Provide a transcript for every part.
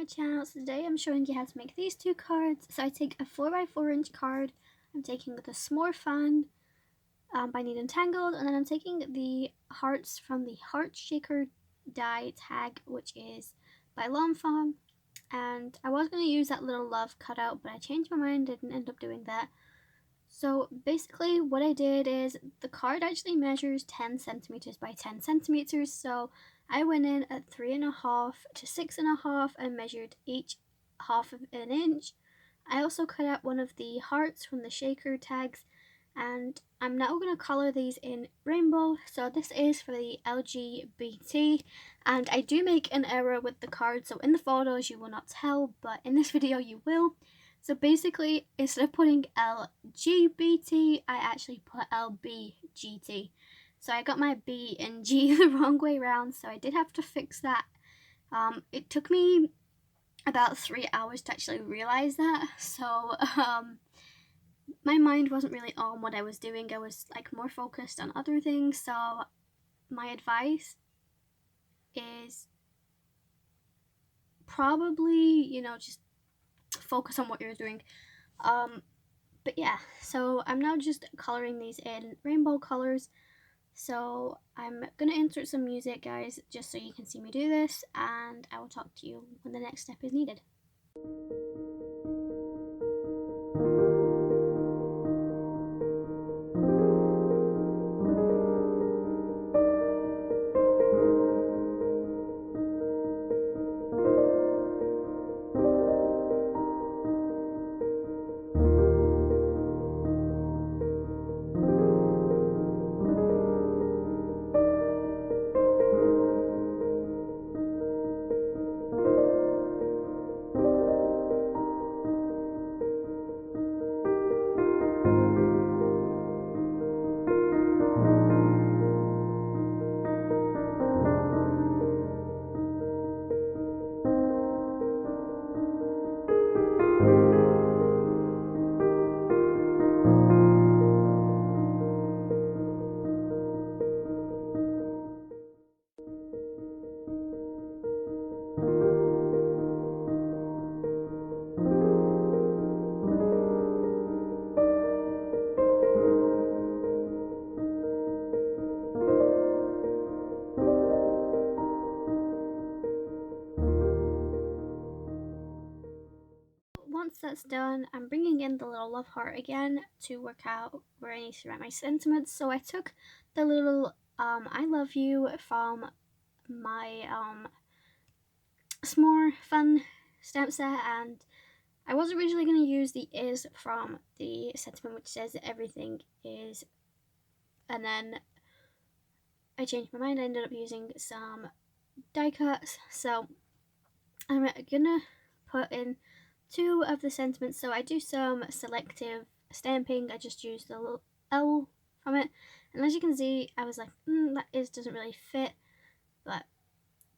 my channel. So today I'm showing you how to make these two cards. So I take a 4x4 inch card. I'm taking the SMORE FAWN by Tangled, and then I'm taking the hearts from the Heart Shaker die tag, which is by FAWN. And I was going to use that little love cutout, but I changed my mind, didn't end up doing that. So basically what I did is the card actually measures 10 centimeters by 10 centimeters. So I went in at 3.5 to 6.5 and measured each half of an inch. I also cut out one of the hearts from the shaker tags, and I'm now going to color these in rainbow. So this is for the LGBT, and I do make an error with the card, so in the photos you will not tell, but in this video you will. So basically, instead of putting LGBT, I actually put LBGT. So I got my B and G the wrong way around, so I did have to fix that. It took me about 3 hours to actually realize that. So my mind wasn't really on what I was doing. I was like more focused on other things. So my advice is probably, just focus on what you're doing. But yeah, so I'm now just coloring these in rainbow colors. So I'm gonna insert some music, guys, just so you can see me do this, and I will talk to you when the next step is needed. Once that's done, I'm bringing in the little love heart again to work out where I need to write my sentiments. So I took the little I love you from my SMORE fun stamp set, and I was originally going to use the is from the sentiment, which says that everything is, and then I changed my mind. I ended up using some die cuts, so I'm gonna put in 2 of the sentiments. So I do some selective stamping. I just use the little L from it, and as you can see, I was like, that is doesn't really fit, but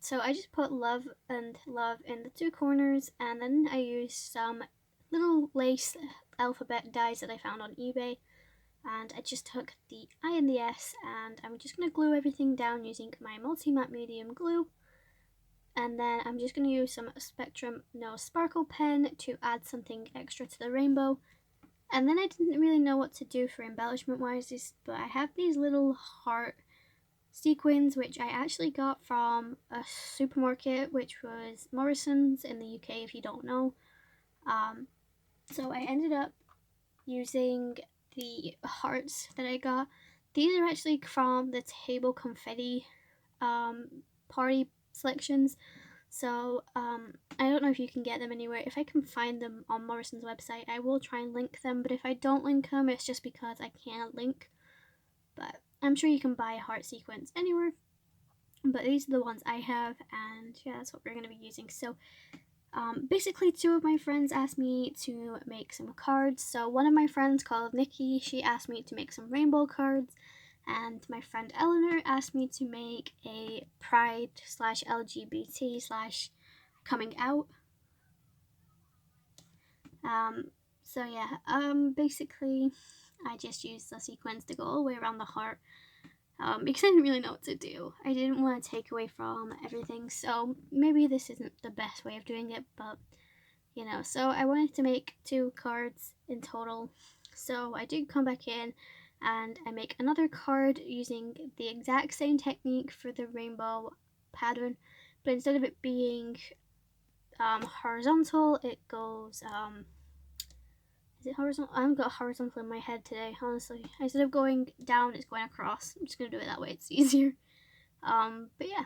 so I just put love and love in the 2 corners, and then I used some little lace alphabet dies that I found on eBay, and I just took the I and the S, and I'm just going to glue everything down using my multi-matte medium glue. And then I'm just going to use some Spectrum No Sparkle pen to add something extra to the rainbow. And then I didn't really know what to do for embellishment wise, but I have these little heart sequins, which I actually got from a supermarket, which was Morrison's in the UK, if you don't know. So I ended up using the hearts that I got. These are actually from the Table Confetti party selections. So I don't know if you can get them anywhere. If I can find them on Morrison's website, I will try and link them, but if I don't link them, it's just because I can't link. But I'm sure you can buy a heart sequence anywhere, but these are the ones I have, and yeah, that's what we're going to be using. So basically 2 of my friends asked me to make some cards. So one of my friends called Nikki, she asked me to make some rainbow cards, and my friend Eleanor asked me to make a pride / LGBT / coming out. So yeah, basically I just used the sequins to go all the way around the heart, because I didn't really know what to do. I didn't want to take away from everything, so maybe this isn't the best way of doing it, but you know, so I wanted to make 2 cards in total. So I did come back in and I make another card using the exact same technique for the rainbow pattern, but instead of it being horizontal, it goes, is it horizontal? I haven't got horizontal in my head today, honestly. Instead of going down, it's going across. I'm just going to do it that way, it's easier. But yeah.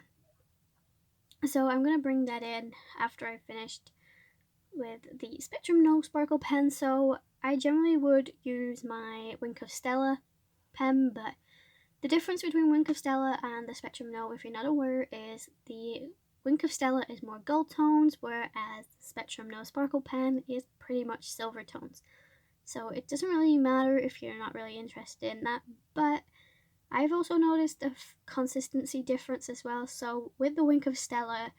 So I'm going to bring that in after I finished with the Spectrum No Sparkle pen. So I generally would use my Wink of Stella pen, but the difference between Wink of Stella and the Spectrum No, if you're not aware, is the Wink of Stella is more gold tones, whereas the Spectrum No Sparkle pen is pretty much silver tones. So it doesn't really matter if you're not really interested in that, but I've also noticed a consistency difference as well. So with the Wink of Stella,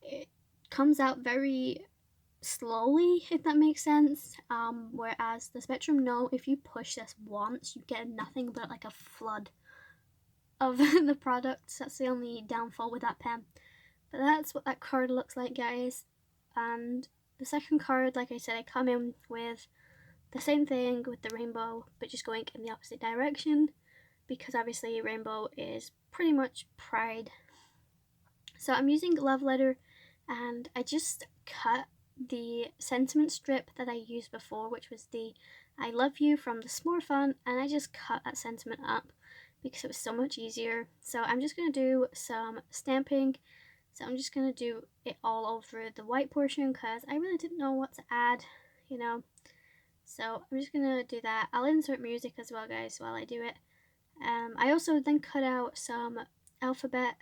it comes out very slowly, if that makes sense, whereas the Spectrum No, if you push this once, you get nothing but like a flood of the products. That's the only downfall with that pen. But that's what that card looks like, guys. And the second card, like I said, I come in with the same thing with the rainbow, but just going in the opposite direction, because obviously rainbow is pretty much pride. So I'm using Love Letter, and I just cut the sentiment strip that I used before, which was the I love you from the SMORE font, and I just cut that sentiment up because it was so much easier. So I'm just going to do some stamping. So I'm just going to do it all over the white portion because I really didn't know what to add, you know. So I'm just going to do that. I'll insert music as well, guys, while I do it. I also then cut out some alphabet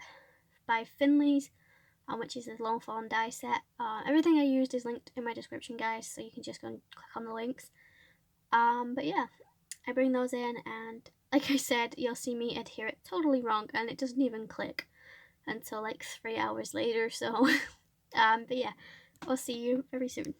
by FINLEY'S, which is a long fawn die set. Everything I used is linked in my description, guys, so you can just go and click on the links. But yeah, I bring those in, and like I said, you'll see me adhere it totally wrong, and it doesn't even click until like 3 hours later. So, but yeah, I'll see you very soon.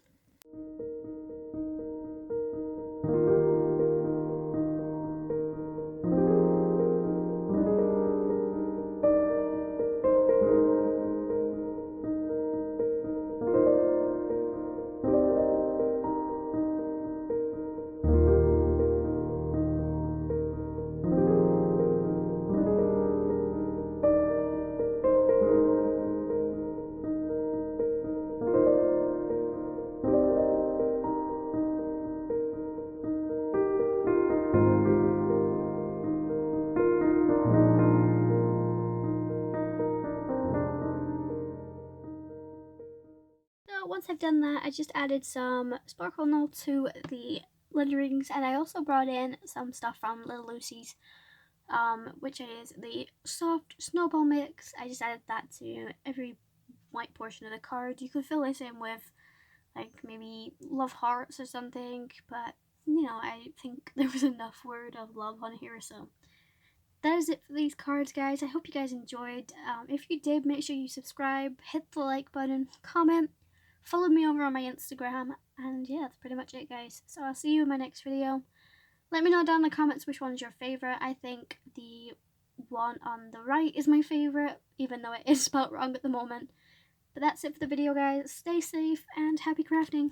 Once I've done that, I just added some sparkle note to the letterings, and I also brought in some stuff from Little Lucy's, which is the soft snowball mix. I just added that to every white portion of the card. You could fill this in with like maybe love hearts or something, but you know, I think there was enough word of love on here, so that is it for these cards, guys. I hope you guys enjoyed. If you did, make sure you subscribe, hit the like button, comment, follow me over on my Instagram, and yeah, that's pretty much it, guys. So I'll see you in my next video. Let me know down in the comments which one's your favourite. I think the one on the right is my favourite, even though it is spelt wrong at the moment. But that's it for the video, guys. Stay safe and happy crafting.